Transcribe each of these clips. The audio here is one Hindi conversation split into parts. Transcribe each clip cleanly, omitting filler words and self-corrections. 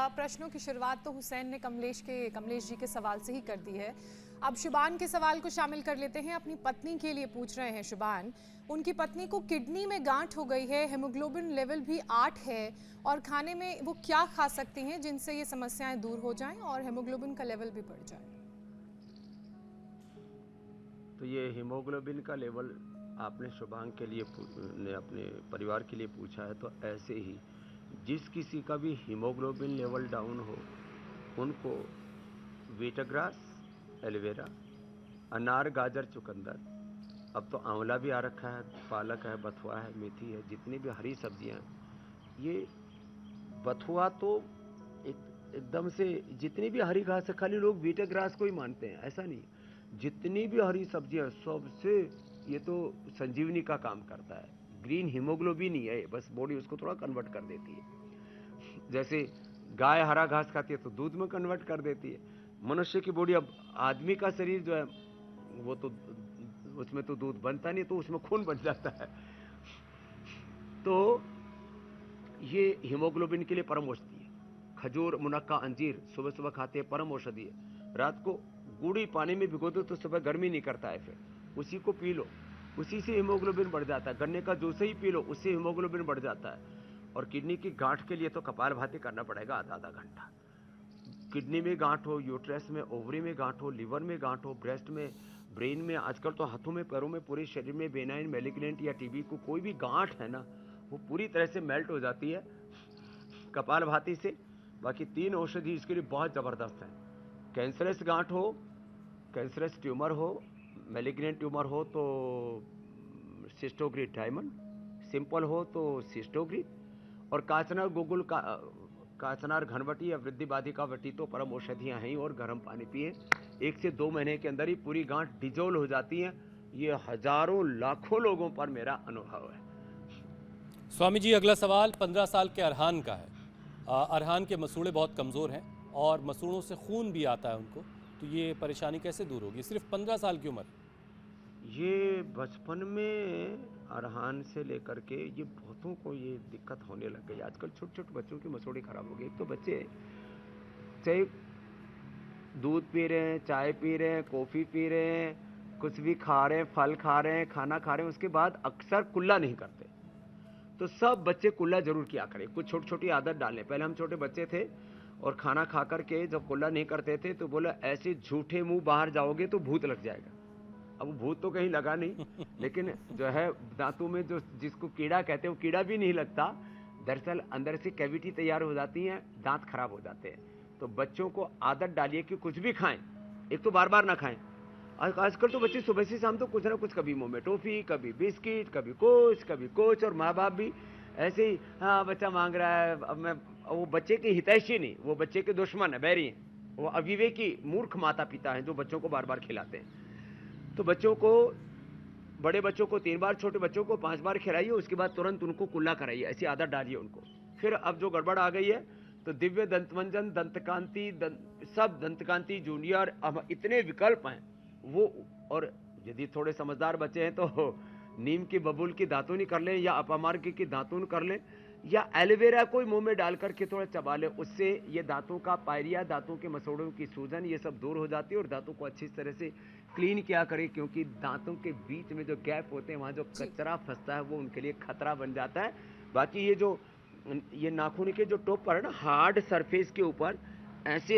प्रश्नों की शुरुआत तो हुसैन ने कमलेश जी के सवाल से ही कर दी है। अब शुबान के सवाल को शामिल कर लेते हैं। अपनी पत्नी के लिए पूछ रहे हैं शुबान। उनकी पत्नी को किडनी में गांठ हो गई है, हेमोग्लोबिन लेवल भी 8 है और खाने में वो क्या खा सकती हैं जिनसे ये समस्याएं दूर हो जाएं और हेमोग्लोबिन का लेवल भी बढ़ जाए? तो ये हीमोग्लोबिन का लेवल आपने शुभांग के लिए ने अपने परिवार के लिए पूछा है, तो ऐसे ही जिस किसी का भी हीमोग्लोबिन लेवल डाउन हो उनको वीटाग्रास, एलोवेरा, अनार, गाजर, चुकंदर, अब तो आंवला भी आ रखा है, पालक है, बथुआ है, मेथी है, जितनी भी हरी सब्जियां हैं। ये बथुआ तो एकदम से जितनी भी हरी घास है, खाली लोग वीटाग्रास को ही मानते हैं, ऐसा नहीं। जितनी भी हरी सब्जियां सबसे ये तो संजीवनी का काम करता है। ग्रीन हीमोग्लोबिन ही है, बस बॉडी उसको थोड़ा कन्वर्ट कर देती है। जैसे गाय हरा घास खाती है तो दूध में कन्वर्ट कर देती है। मनुष्य की बॉडी, अब आदमी का शरीर जो है वो तो उसमें तो दूध बनता नहीं, तो उसमें खून बन जाता है। तो ये हीमोग्लोबिन के लिए परम औषधि है। खजूर, मुनक्का, अंजीर सुबह सुबह खाते हैं, परम औषधि है। रात को गुड़ी पानी में भिगो दो तो सुबह गर्मी नहीं करता है, फिर उसी को पी लो, उसी से हीमोग्लोबिन बढ़ जाता है। गन्ने का जूस ही पी लो, उससे हीमोग्लोबिन बढ़ जाता है। और किडनी की गांठ के लिए तो कपालभाति करना पड़ेगा आधा आधा घंटा। किडनी में गांठ हो, यूट्रस में, ओवरी में गांठ हो, लिवर में गांठ हो, ब्रेस्ट में, ब्रेन में, आजकल तो हाथों में, पैरों में, पूरे शरीर में बेनाइन, मैलिग्नेंट या टीबी को कोई भी गांठ है ना, वो पूरी तरह से मेल्ट हो जाती है कपालभाति से। बाकी 3 औषधि इसके लिए बहुत ज़बरदस्त है। कैंसरस गांठ हो, कैंसरस ट्यूमर हो, मैलिग्नेंट ट्यूमर हो तो सिस्टोग्रिड डायमंड, सिंपल हो तो सिस्टोग्रिड, और काचनार गुगुल का काचनार घनवटी या वृद्धि बाधिका वटी तो परम औषधियाँ हैं। और गर्म पानी पिए, 1 से 2 महीने के अंदर ही पूरी गांठ डिजोल्व हो जाती है। ये हजारों लाखों लोगों पर मेरा अनुभव है। स्वामी जी, अगला सवाल 15 साल के अरहान का है। अरहान के मसूड़े बहुत कमज़ोर हैं और मसूड़ों से खून भी आता है उनको, तो ये परेशानी कैसे दूर होगी? सिर्फ 15 साल की उम्र। ये बचपन में अरहान से लेकर के ये बहुतों को ये दिक्कत होने लग गई। आजकल छोटे छोटे बच्चों की मसूड़े खराब हो गई। एक तो बच्चे चाहे दूध पी रहे हैं, चाय पी रहे हैं, कॉफ़ी पी रहे हैं, कुछ भी खा रहे हैं, फल खा रहे हैं, खाना खा रहे हैं, उसके बाद अक्सर कुल्ला नहीं करते। तो सब बच्चे कुल्ला जरूर किया करें, कुछ छोटी छोटी आदत डालें। पहले हम छोटे बच्चे थे और खाना खा करके जब कुल्ला नहीं करते थे तो बोला ऐसे झूठे मुंह बाहर जाओगे तो भूत लग जाएगा। अब भूत तो कहीं लगा नहीं, लेकिन जो है दांतों में जो जिसको कीड़ा कहते हैं वो कीड़ा भी नहीं लगता। दरअसल अंदर से कैविटी तैयार हो जाती है, दांत खराब हो जाते हैं। तो बच्चों को आदत डालिए कि कुछ भी खाएं, एक तो बार बार ना खाएं। आजकल तो बच्चे सुबह से शाम तो कुछ ना कुछ, कभी मुंह में टॉफी, कभी बिस्किट, कभी कुछ, और माँ बाप भी ऐसे ही, हाँ बच्चा मांग रहा है। अब मैं, वो बच्चे के हितैषी नहीं, वो बच्चे के दुश्मन है, बैरी हैं। वो अविवेकी मूर्ख माता पिता हैं जो बच्चों को बार बार खिलाते हैं। तो बच्चों को, बड़े बच्चों को 3 बार, छोटे बच्चों को 5 बार खिलाइए, उसके बाद तुरंत उनको कुल्ला कराइए, ऐसी आदत डालिए उनको। फिर अब जो गड़बड़ आ गई है तो दिव्य दंतमंजन, दंतकांति, सब दंतकांति जूनियर, अब इतने विकल्प हैं वो। और यदि थोड़े समझदार बच्चे हैं तो नीम की बबूल की दातूनी कर लें, या अपमार्ग की दातून कर लें, या एलोवेरा को मुंह में डाल करके थोड़ा चबा लें। उससे ये दांतों का पायरिया, दांतों के मसोड़ों की सूजन, ये सब दूर हो जाती है। और दांतों को अच्छी तरह से क्लीन किया करें, क्योंकि दांतों के बीच में जो गैप होते हैं वहाँ जो कचरा फंसता है वो उनके लिए खतरा बन जाता है। बाकी ये नाखून के जो टॉप पर है ना, हार्ड सरफेस के ऊपर ऐसे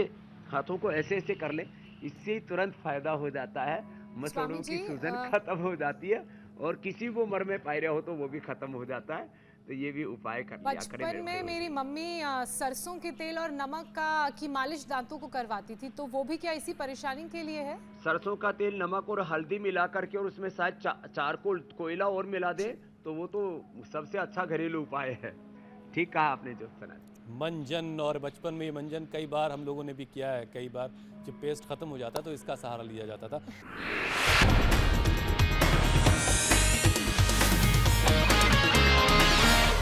हाथों को ऐसे ऐसे कर लें, इससे तुरंत फायदा हो जाता है। मसोड़ों की सूजन खत्म हो जाती है, और किसी को मर में पायरिया हो तो वो भी खत्म हो जाता है। तो ये भी उपाय कर लिया करें। बचपन में मेरी मम्मी सरसों के तेल और नमक की मालिश दांतों को करवाती थी, तो वो भी क्या इसी परेशानी के लिए है? सरसों का तेल, नमक और हल्दी मिला करके, और उसमें शायद चारकोल, कोयला और मिला दे तो वो तो सबसे अच्छा घरेलू उपाय है। ठीक कहा आपने जो सुना। मंजन, और बचपन में ये मंजन कई बार हम लोगों ने भी किया है। कई बार जब पेस्ट खत्म हो जाता तो इसका सहारा लिया जाता था।